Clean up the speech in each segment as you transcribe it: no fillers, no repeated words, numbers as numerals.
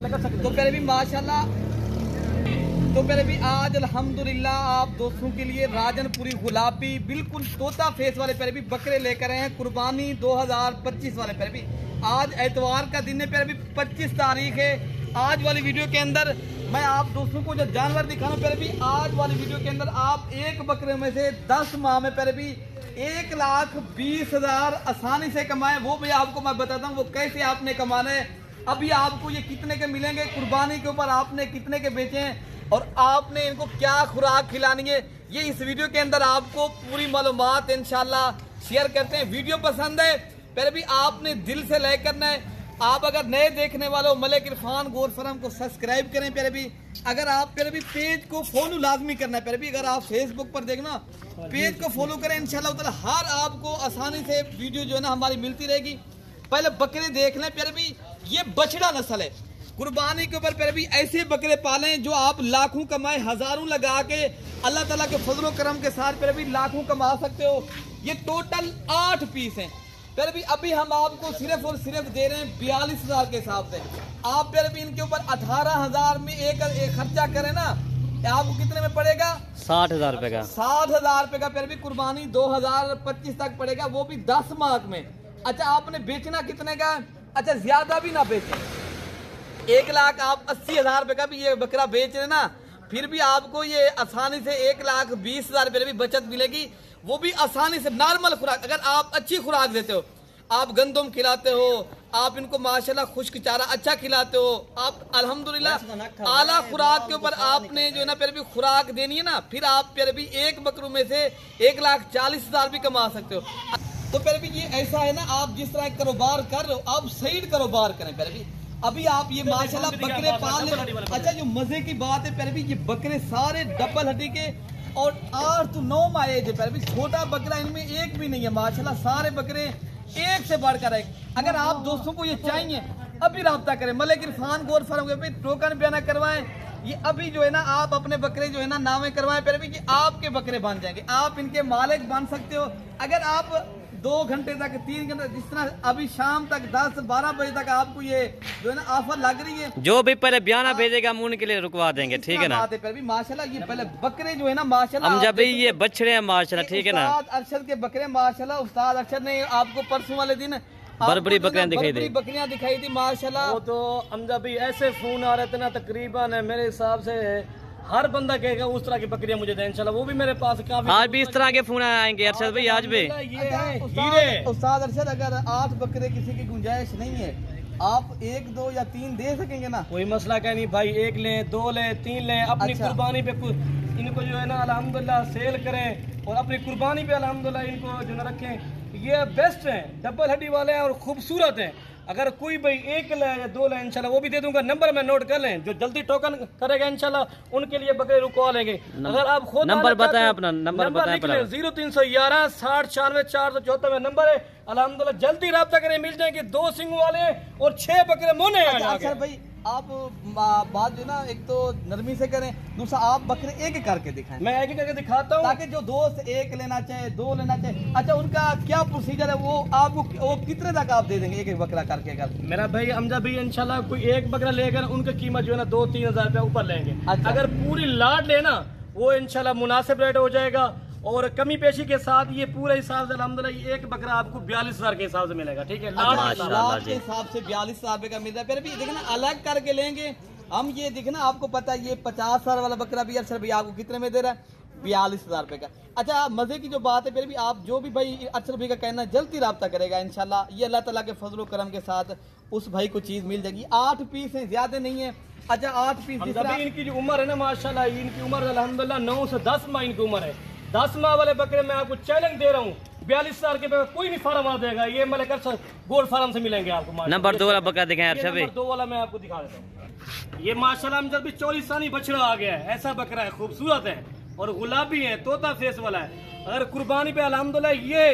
तो पहले भी माशाल्लाह, तो पहले भी आज अल्हम्दुलिल्लाह आप दोस्तों के लिए राजनपुरी गुलाबी बिल्कुल तोता फेस वाले पहले भी बकरे लेकर आए हैं कुर्बानी 2025 वाले। पहले भी आज एतवार का दिन है, पहले भी 25 तारीख है। आज वाली वीडियो के अंदर मैं आप दोस्तों को जो जानवर दिखा रहा हूँ, पहले भी आज वाली वीडियो के अंदर आप एक बकरे में से 10 माह में पहले भी 1,20,000 आसानी से कमाए। वो भी आपको मैं बताता हूँ वो कैसे आपने कमाना है। अभी आपको ये कितने के मिलेंगे, कुर्बानी के ऊपर आपने कितने के बेचे हैं और आपने इनको क्या खुराक खिलानी है, ये इस वीडियो के अंदर आपको पूरी मालूमात इंशाल्लाह शेयर करते हैं। वीडियो पसंद है पहले भी आपने दिल से लाइक करना है। आप अगर नए देखने वाले हो मलिक इरफान गोट फार्म को सब्सक्राइब करें। पहले भी अगर आप पहले भी पेज को फॉलो लाजमी करना है। पहले भी अगर आप फेसबुक पर देखना पेज को फॉलो करें, इंशाल्लाह ताला हर आपको आसानी से वीडियो जो है ना हमारी मिलती रहेगी। पहले बकरे देख लें, पहले भी ये बछड़ा नस्ल है कुर्बानी के ऊपर। पहले भी ऐसे बकरे पालें जो आप लाखों कमाए, हजारों लगा के अल्लाह ताला के फजलो करम के साथ पहले भी लाखों कमा सकते हो। ये टोटल 8 पीस हैं। पहले भी अभी हम आपको सिर्फ और सिर्फ दे रहे हैं 42,000 के हिसाब से। आप पहले भी इनके ऊपर 18,000 में एक खर्चा करें ना, आपको कितने में पड़ेगा? 60,000 रुपए का। 60,000 रुपए का पहले भी कुर्बानी 2025 तक पड़ेगा, वो भी 10 माह में। अच्छा आपने बेचना कितने का? अच्छा ज्यादा भी ना बेचें, 1,80,000 रुपए का भी ये बकरा बेच रहे ना, फिर भी आपको ये आसानी से 1,20,000 रुपए भी बचत मिलेगी। वो भी आसानी से नॉर्मल खुराक, अगर आप अच्छी खुराक देते हो, आप गंदम खिलाते हो, आप इनको माशाल्लाह खुश्क चारा अच्छा खिलाते हो, आप अल्हम्दुलिल्लाह आला खुराक के ऊपर आपने जो है ना पहले भी खुराक देनी है ना, फिर आप पहले भी एक बकरों में से 1,40,000 भी कमा सकते हो। तो पहले भी ये ऐसा है ना, आप जिस तरह कारोबार कर रहे हो आप सही कारोबार करें। पहले भी अभी आप ये माशाल्लाह बकरे पाल ले। अच्छा जो मजे की बात है पहले भी ये बकरे सारे डबल हड्डी के और 8 to 9 माह एज है। पहले भी छोटा बकरा इनमें एक भी नहीं है माशाल्लाह, सारे बकरे एक से बढ़कर एक। अगर आप दोस्तों को ये चाहिए अभी राब्ता करें, मलिक इरफान गोट फार्म पे टोकन बयाना करवाएं। ये अभी जो है ना आप अपने बकरे जो है ना नामे करवाएं, पहले भी कि आपके बकरे बन जाएंगे, आप इनके मालिक बन सकते हो। अगर आप 2 घंटे तक 3 घंटे जिस तरह अभी शाम तक 10-12 बजे तक आपको ये जो है ना ऑफर लग रही है, जो भी पहले बयाना भेजेगा हम उनके लिए रुकवा देंगे, ठीक है ना। भी माशाल्लाह ये पहले बकरे जो है ना माशाल्लाह हम जब ये बछड़े हैं माशाल्लाह, ठीक है ना। अरशद के बकरे माशाल्लाह, उस्ताद अरशद ने आपको परसों वाले दिन बड़ी बकरियां दिखाई थी माशाल्लाह। वो तो हमजा भी ऐसे फोन आ रहे थे ना, तकरीबन मेरे हिसाब से हर बंदा कहेगा उस तरह की बकरियां मुझे दें इंशाल्लाह। वो भी मेरे पास काफी आज भी इस तरह के फोन आएंगे अरशद भाई, आज भी। ये उस्ताद अरशद अगर 8 बकरे किसी की गुंजाइश नहीं है, आप 1, 2 या 3 दे सकेंगे ना? कोई मसला क्या नहीं भाई, 1 लें 2 लें 3 लें, अपनी कुर्बानी पे इनको जो है ना अल्हम्दुलिल्लाह सेल करें और अपनी कुर्बानी पे अल्हम्दुलिल्लाह इनको जो है रखें। ये बेस्ट हैं, डबल हड्डी वाले हैं और खूबसूरत हैं। अगर कोई भाई 1 ले या 2 ले इंशाल्लाह वो भी दे दूंगा, नंबर में नोट कर लें, जो जल्दी टोकन करेगा इंशाल्लाह उनके लिए बकरे रुकवा लेंगे। अगर आप खुद नंबर बताएं अपना, नंबर बताएं अपना। 0311 60 96 474 में नंबर है। अल्हम्दुलिल्लाह जल्दी राब्ता करें, मिल जाएंगे 2 सिंग वाले और 6 बकरे मोने। अच्छा भाई आप बात जो ना एक तो नरमी से करें, दूसरा आप बकरे एक करके दिखाएं। मैं एक करके दिखाता हूँ ताकि जो दोस्त 1 लेना चाहे 2 लेना चाहे, अच्छा उनका क्या प्रोसीजर है, वो आपको वो कितने तक आप दे देंगे एक बकरा करके? अगर मेरा भाई हमजा भाई इंशाल्लाह कोई एक बकरा लेकर उनकी कीमत जो है ना 2-3 हजार रुपया ऊपर लेंगे। अच्छा। अगर पूरी लाट लेना वो इंशाल्लाह मुनासिब रेट हो जाएगा और कमी पेशी के साथ ये पूरे हिसाब से अल्हम्दुलिल्लाह एक बकरा आपको 42,000 के हिसाब से मिलेगा, ठीक है। लाट के हिसाब से 42,000 रुपए का मिल रहा है। फिर भी देखना अलग करके लेंगे हम, ये देखना आपको पता है ये 50,000 वाला बकरा भी अरशद भाई आपको कितने में दे रहा है? 42,000 रुपए का। अच्छा मजे की जो बात है, फिर भी आप जो भी भाई अरशद भाई का कहना जल्दी राब्ता करेगा इंशाल्लाह, ये अल्लाह ताला के फजलो करम के साथ उस भाई को चीज मिल जाएगी। 8 पीस है, ज्यादा नहीं है। अच्छा 8 पीस इनकी जो उम्र है ना माशाल्लाह, इनकी उम्र अल्हम्दुलिल्लाह 9 से 10 माह इनकी उम्र है। 10 माह वाले बकरे मैं आपको चैलेंज दे रहा हूँ, 42,000 के कोई नहीं फार्म आ देगा। ये मलिक अरशद गोट फार्म से मिलेंगे आपको। नंबर 2 वाला बकरा दिखाएं अरशद भाई। नंबर 2 वाला मैं आपको दिखा देता हूँ। ये माशाल्लाह हम जब भी 24 सानी बछड़ा आ गया है, ऐसा बकरा है, खूबसूरत है और गुलाबी है, तोता फेस वाला है। अगर कुर्बानी पे अल्हम्दुलिल्लाह ये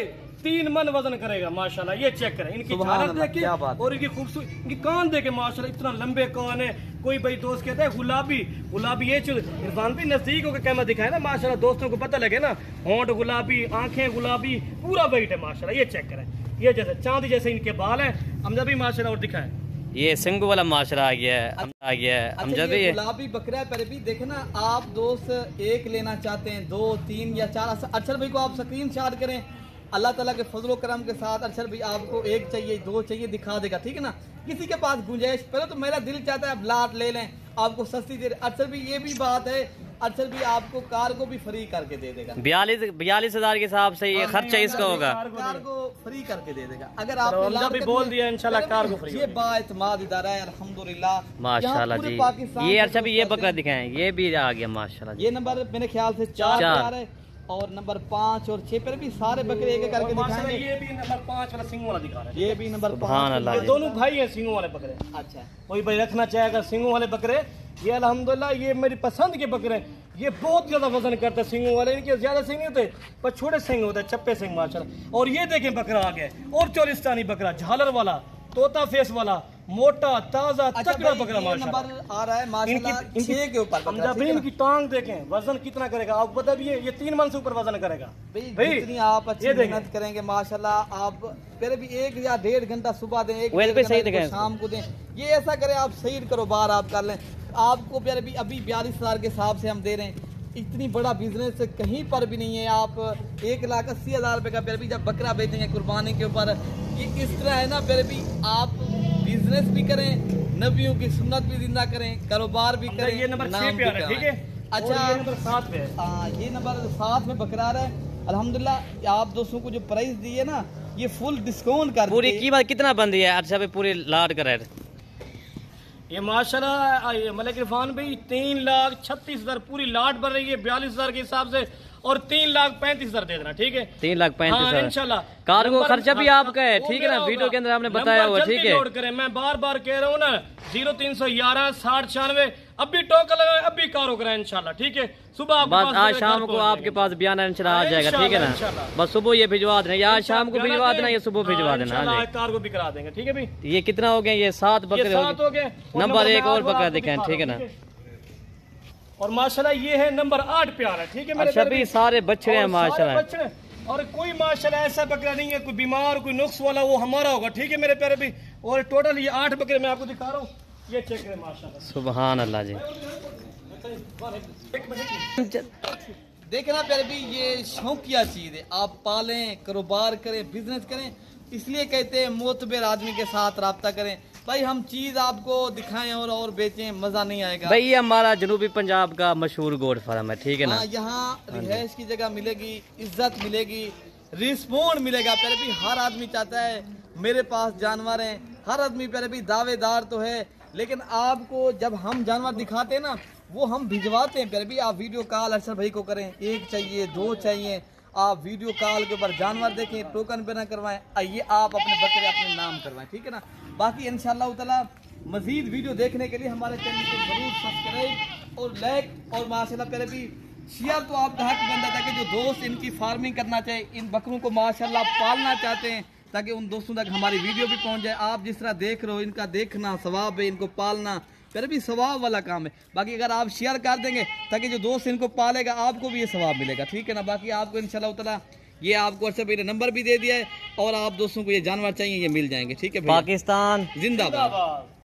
3 मन वजन करेगा माशाल्लाह। ये चेक करें इनकी झालर देखिए और इनकी खूबसूरती, इनकी कान देखे माशाल्लाह, इतना लंबे कान है। कोई भाई दोस्त कहता है गुलाबी ये चीज इरफान भी नजदीक होकर कैमरा दिखाए ना माशाल्लाह, दोस्तों को पता लगे ना। होंठ गुलाबी, आंखें गुलाबी, पूरा वेट है माशाल्लाह। ये चेक करें, ये जैसे चांदी जैसे इनके बाल है। हम जब भी माशाल्लाह और दिखाएं ये सिंगू वाला माशरा आ गया है, आ गया है अच्छा, अमजद ये भाई। गुलाबी बकरा है पर भी देखे ना, आप दोस्त एक लेना चाहते हैं, 2 3 या 4, अरशद भाई को आप स्क्रीन शॉट करें, अल्लाह ताला के फजलो करम के साथ अरशद भाई आपको 1 चाहिए 2 चाहिए दिखा देगा, ठीक है ना। किसी के पास गुंजाइश, पहले तो मेरा दिल चाहता है आप लाट ले लें, आपको सस्ती दे रहे। अरशद भाई ये भी बात है, अरशद भाई आपको कार को भी फ्री करके दे देगा, 42,000 के हिसाब से ये खर्चा इसका होगा, कार को फ्री करके दे देगा। अगर आप भी बोल दिया इंशाल्लाह कार को फ्री। ये बाएतमाद इदारा है अल्हम्दुलिल्लाह माशाल्लाह जी। ये अच्छा भी ये बकरा दिखाएं, ये भी आ गया माशाल्लाह जी। ये नंबर मेरे ख्याल से 4 है और नंबर 5 और 6 पर भी सारे बकरे एक करके दिखाएंगे। ये भी नंबर 5 वाला सिंगों वाला दिखा रहा है, ये भी नंबर सुभान 5। अल्लाह ये जी। दोनों भाई हैं सिंगों वाले बकरे। अच्छा, कोई भाई रखना चाहेगा सिंगों वाले बकरे, ये अल्हम्दुलिल्लाह ये मेरी पसंद के बकरे हैं। ये बहुत ज्यादा वजन करते हैं सिंगों वाले, इनके ज्यादा सिंग नहीं होते पर छोटे सिंग होते हैं, चप्पे सिंग माशाल्लाह। और ये देखें बकरा आ गया और चोलिस्तानी बकरा, झालर वाला, तोता फेस वाला, मोटा ताजा अच्छा तकड़ा भाई, बकरा ये माशाल्लाह। नंबर आ रहा है माशाल्लाह 6 के ऊपर बकरा, हमजा ठीक भाई है ना? इनकी टांग देखें, वजन कितना करेगा आप बता भी, ये 3 मन से ऊपर वजन करेगा भाई जितनी आप अच्छी ये देखें। मेहनत करेंगे माशाल्लाह, आप फिर भी 1 या 1.5 घंटा सुबह दें, 1 वेल पे सही घंटा दिखाएं। शाम को दें। ये ऐसा करें आप सही करो बार आप कर लें, आपको फिर भी अभी 42,000 के हिसाब से हम दे रहे हैं। इतनी बड़ा बिजनेस कहीं पर भी नहीं है। आप 1,80,000 रुपए का फिर भी जब बकरा बेचेंगे कुर्बानी के ऊपर, ये इस तरह है ना, फिर भी आप बिजनेस भी करें, नबियों की सुन्नत भी जिंदा करें, कारोबार भी करें। ये नंबर 6 नाम पे आ रहा है, भी ठीक है। कमाएं। और अच्छा ये नंबर 7 पे है। हाँ, ये नंबर 7 में बकरार है अल्हम्दुलिल्लाह। आप दोस्तों को जो प्राइस दी है ना, ये फुल डिस्काउंट कर पूरी दी। कीमत कितना बन रही है अच्छा भाई, पूरी लाट का रेट? ये माशाल्लाह ये मलिक इरफान भाई 3,36,000 पूरी लाट बन रही है 42,000 के हिसाब से, और 3,35,000 दे देना, ठीक है। 3,35,000 इंशाल्लाह। कार्गो नंबर- खर्चा भी आपका है, वो ठीक है ना, मेरा वीडियो होगा। के अंदर आपने बताया हुआ, नंबर ठीक जल्दी है। नोट करें, मैं बार बार कह रहा हूँ ना, 0311 60 96 अभी टोकन लगाए, अभी कारो कराए इंशाल्लाह, ठीक है। सुबह आपके बस पास आज मेरे शाम घर को पहुंच आपके जाएंगे। पास बयान इंशाल्लाह आ जाएगा, ठीक है ना। इंशाल्लाह। बस सुबह ये भिजवा देना, या आज शाम को भिजवा देना या सुबह भिजवा देना। इंशाल्लाह हाँ आज कार्गो भी करा देंगे, ठीक है भाई। जी। ये कितना हो गया? ये 7 ये बकरे 7 हो गए। नंबर 1 और मैं बकरा आपको दिखाएं, दिखा ठीक है रहा ना। हूं, और माशाल्लाह ये है नंबर 8 पे आ रहा है, ठीक है मेरे अच्छा प्यारे भी भाई। सारे बछड़े हैं और सारे माशाल्लाह। बछड़े, और कोई माशाल्लाह ऐसा बकरा नहीं है कोई बीमार कोई नुक्स वाला, वो हमारा होगा, ठीक है मेरे प्यारे भाई। और टोटल ये 8 बकरे मैं आपको दिखा रहा हूँ, ये चेक करें माशाल्लाह। सुभान अल्लाह जी। देखना प्यारे भी, ये शौकिया चीज है, आप पालें, कारोबार करें, बिजनेस करें, इसलिए कहते हैं मोतबर आदमी के साथ रब्ता करें। भाई हम चीज आपको दिखाएं और बेचें, मजा नहीं आएगा। भाई ये हमारा जनूबी पंजाब का मशहूर गोट फार्म है, ठीक है ना। हाँ, यहाँ रिहाइश की जगह मिलेगी, इज्जत मिलेगी, रिस्पॉन्ड मिलेगा। प्यारे भी हर आदमी चाहता है मेरे पास जानवर हैं, हर आदमी प्यारे भी दावेदार तो है, लेकिन आपको जब हम जानवर दिखाते हैं ना, वो हम भिजवाते हैं। प्यारे भी आप वीडियो कॉल अरशद भाई को करें, 1 चाहिए 2 चाहिए, आप वीडियो कॉल के ऊपर जानवर देखें, टोकन पे ना करवाएं, आइए आप अपने बकरे अपने नाम करवाएं, ठीक है ना। बाकी इंशाअल्लाह ताला मजीद वीडियो देखने के लिए हमारे चैनल को जरूर सब्सक्राइब और लाइक और माशाल्लाह प्यारे भी शेयर तो आपका हक बनता था कि जो दोस्त इनकी फार्मिंग करना चाहे, इन बकरों को माशाल्लाह पालना चाहते हैं, ताकि उन दोस्तों तक हमारी वीडियो भी पहुंच जाए। आप जिस तरह देख रहे हो, इनका देखना सवाब है, इनको पालना फिर भी सवाब वाला काम है। बाकी अगर आप शेयर कर देंगे ताकि जो दोस्त इनको पालेगा आपको भी ये सवाब मिलेगा, ठीक है ना। बाकी आपको इंशाल्लाह ताला ये आपको अच्छा मेरा नंबर भी दे दिया है, और आप दोस्तों को ये जानवर चाहिए ये मिल जाएंगे, ठीक है। पाकिस्तान जिंदाबाद।